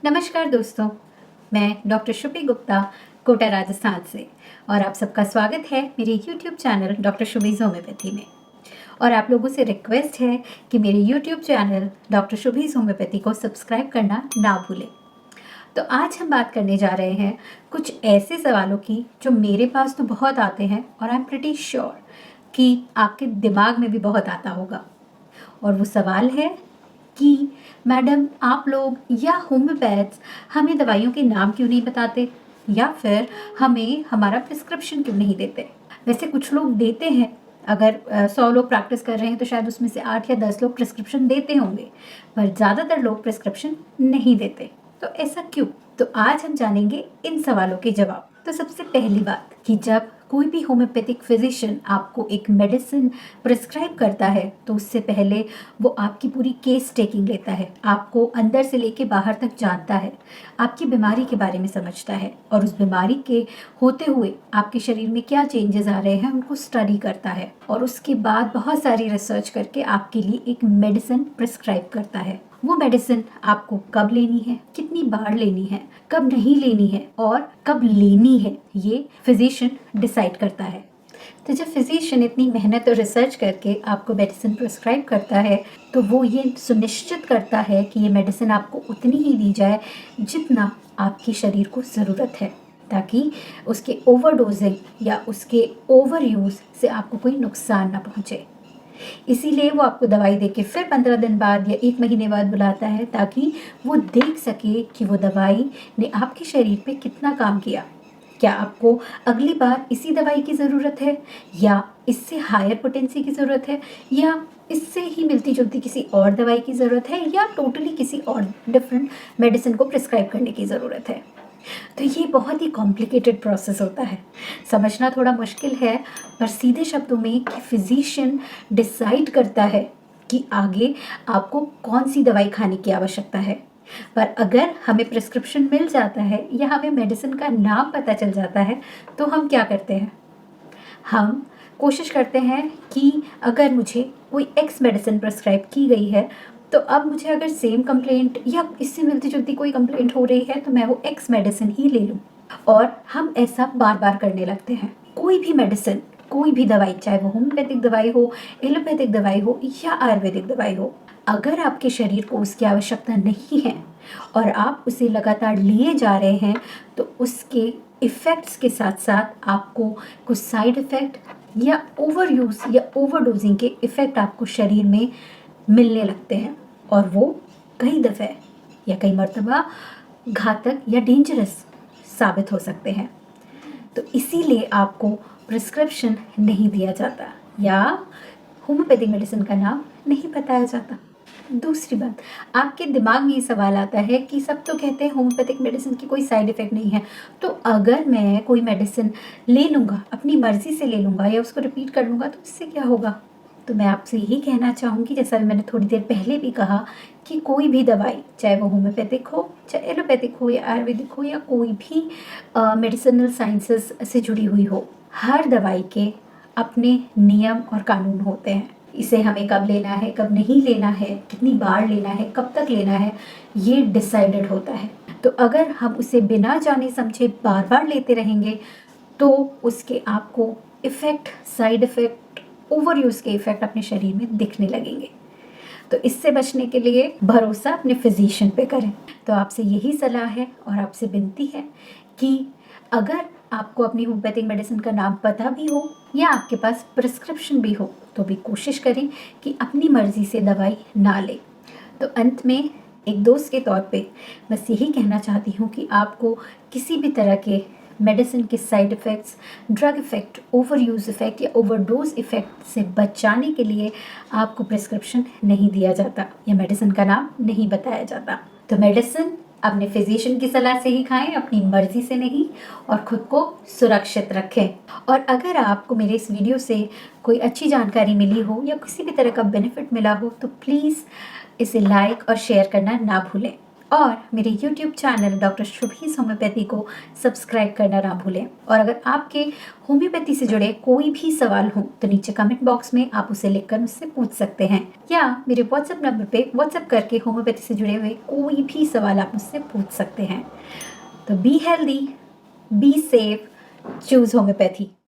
नमस्कार दोस्तों, मैं डॉक्टर शुभि गुप्ता कोटा राजस्थान से और आप सबका स्वागत है मेरे YouTube चैनल डॉक्टर शुभिज होम्योपैथी में। और आप लोगों से रिक्वेस्ट है कि मेरे YouTube चैनल डॉक्टर शुभिज होम्योपैथी को सब्सक्राइब करना ना भूलें। तो आज हम बात करने जा रहे हैं कुछ ऐसे सवालों की जो मेरे पास तो बहुत आते हैं और आई एम प्रिटी श्योर कि आपके दिमाग में भी बहुत आता होगा। और वो सवाल है कि मैडम आप लोग या होम्योपैथ्स हमें दवाइयों के नाम क्यों नहीं बताते या फिर हमें हमारा प्रिस्क्रिप्शन क्यों नहीं देते। वैसे कुछ लोग देते हैं, अगर 100 लोग प्रैक्टिस कर रहे हैं तो शायद उसमें से 8 या 10 लोग प्रिस्क्रिप्शन देते होंगे, पर ज़्यादातर लोग प्रिस्क्रिप्शन नहीं देते। तो ऐसा क्यों? तो आज हम जानेंगे इन सवालों के जवाब। तो सबसे पहली बात कि जब कोई भी होम्योपैथिक फिजिशियन आपको एक मेडिसिन प्रिस्क्राइब करता है तो उससे पहले वो आपकी पूरी केस टेकिंग लेता है, आपको अंदर से लेके बाहर तक जानता है, आपकी बीमारी के बारे में समझता है और उस बीमारी के होते हुए आपके शरीर में क्या चेंजेस आ रहे हैं उनको स्टडी करता है और उसके बाद बहुत सारी रिसर्च करके आपके लिए एक मेडिसिन प्रिस्क्राइब करता है। वो मेडिसिन आपको कब लेनी है, कितनी बार लेनी है, कब नहीं लेनी है और कब लेनी है, ये फिजिशियन डिसाइड करता है। तो जब फिजिशियन इतनी मेहनत और रिसर्च करके आपको मेडिसिन प्रिस्क्राइब करता है तो वो ये सुनिश्चित करता है कि ये मेडिसिन आपको उतनी ही दी जाए जितना आपके शरीर को ज़रूरत है, ताकि उसके ओवरडोजिंग या उसके ओवर यूज़ से आपको कोई नुकसान ना पहुँचे। इसीलिए वो आपको दवाई देके फिर 15 दिन बाद या 1 महीने बाद बुलाता है, ताकि वो देख सके कि वो दवाई ने आपके शरीर पे कितना काम किया। क्या आपको अगली बार इसी दवाई की ज़रूरत है या इससे हायर पोटेंसी की ज़रूरत है या इससे ही मिलती जुलती किसी और दवाई की ज़रूरत है या टोटली किसी और डिफरेंट मेडिसिन को प्रिस्क्राइब करने की ज़रूरत है। तो ये बहुत ही कॉम्प्लिकेटेड प्रोसेस होता है, समझना थोड़ा मुश्किल है, पर सीधे शब्दों में कि फिजिशियन डिसाइड करता है कि आगे आपको कौन सी दवाई खाने की आवश्यकता है। पर अगर हमें प्रिस्क्रिप्शन मिल जाता है या हमें मेडिसिन का नाम पता चल जाता है तो हम क्या करते हैं? हम कोशिश करते हैं कि अगर मुझे कोई एक्स मेडिसिन प्रिस्क्राइब की गई है तो अब मुझे अगर सेम कंप्लेंट या इससे मिलती जुलती कोई कंप्लेंट हो रही है तो मैं वो एक्स मेडिसिन ही ले लूँ। और हम ऐसा बार बार करने लगते हैं। कोई भी मेडिसिन, कोई भी दवाई, चाहे वो होम्योपैथिक दवाई हो, एलोपैथिक दवाई हो या आयुर्वेदिक दवाई हो, अगर आपके शरीर को उसकी आवश्यकता नहीं है और आप उसे लगातार लिए जा रहे हैं तो उसके इफ़ेक्ट्स के साथ साथ आपको कुछ साइड इफ़ेक्ट या ओवर यूज़ या ओवरडोजिंग के इफ़ेक्ट आपको शरीर में मिलने लगते हैं और वो कई दफ़े या कई मर्तबा घातक या डेंजरस साबित हो सकते हैं। तो इसीलिए आपको प्रिस्क्रिप्शन नहीं दिया जाता या होम्योपैथिक मेडिसिन का नाम नहीं बताया जाता। दूसरी बात, आपके दिमाग में ये सवाल आता है कि सब तो कहते हैं होम्योपैथिक मेडिसिन की कोई साइड इफ़ेक्ट नहीं है, तो अगर मैं कोई मेडिसिन ले लूँगा, अपनी मर्ज़ी से ले लूँगा या उसको रिपीट कर लूँगा तो इससे क्या होगा? तो मैं आपसे यही कहना चाहूँगी, जैसा मैंने थोड़ी देर पहले भी कहा, कि कोई भी दवाई, चाहे वो होम्योपैथिक हो, चाहे एलोपैथिक हो या आयुर्वेदिक हो या कोई भी मेडिसिनल साइंसेस से जुड़ी हुई हो, हर दवाई के अपने नियम और कानून होते हैं। इसे हमें कब लेना है, कब नहीं लेना है, कितनी बार लेना है, कब तक लेना है, ये डिसाइडेड होता है। तो अगर हम उसे बिना जाने समझे बार बार लेते रहेंगे तो उसके आपको effect, side effect, over use के इफ़ेक्ट अपने शरीर में दिखने लगेंगे। तो इससे बचने के लिए भरोसा अपने फिजिशियन पे करें। तो आपसे यही सलाह है और आपसे विनती है कि अगर आपको अपनी होम्योपैथिक मेडिसिन का नाम पता भी हो या आपके पास प्रिस्क्रिप्शन भी हो तो भी कोशिश करें कि अपनी मर्ज़ी से दवाई ना लें। तो अंत में एक दोस्त के तौर पे बस यही कहना चाहती हूँ कि आपको किसी भी तरह के मेडिसिन के side effects, drug effect, over use effect या ओवरडोज इफ़ेक्ट से बचाने के लिए आपको प्रिस्क्रिप्शन नहीं दिया जाता या मेडिसिन का नाम नहीं बताया जाता। तो मेडिसिन अपने फिजिशियन की सलाह से ही खाएं, अपनी मर्ज़ी से नहीं, और ख़ुद को सुरक्षित रखें। और अगर आपको मेरे इस वीडियो से कोई अच्छी जानकारी मिली हो या किसी भी तरह का बेनिफिट मिला हो तो प्लीज़ इसे लाइक और शेयर करना ना भूलें। और मेरे YouTube चैनल डॉक्टर शुभीज़ होम्योपैथी को सब्सक्राइब करना ना भूलें। और अगर आपके होम्योपैथी से जुड़े कोई भी सवाल हो तो नीचे कमेंट बॉक्स में आप उसे लिखकर मुझसे पूछ सकते हैं, या मेरे व्हाट्सएप नंबर पे व्हाट्सएप करके होम्योपैथी से जुड़े हुए कोई भी सवाल आप मुझसे पूछ सकते हैं। तो be healthy, be safe, choose homeopathy.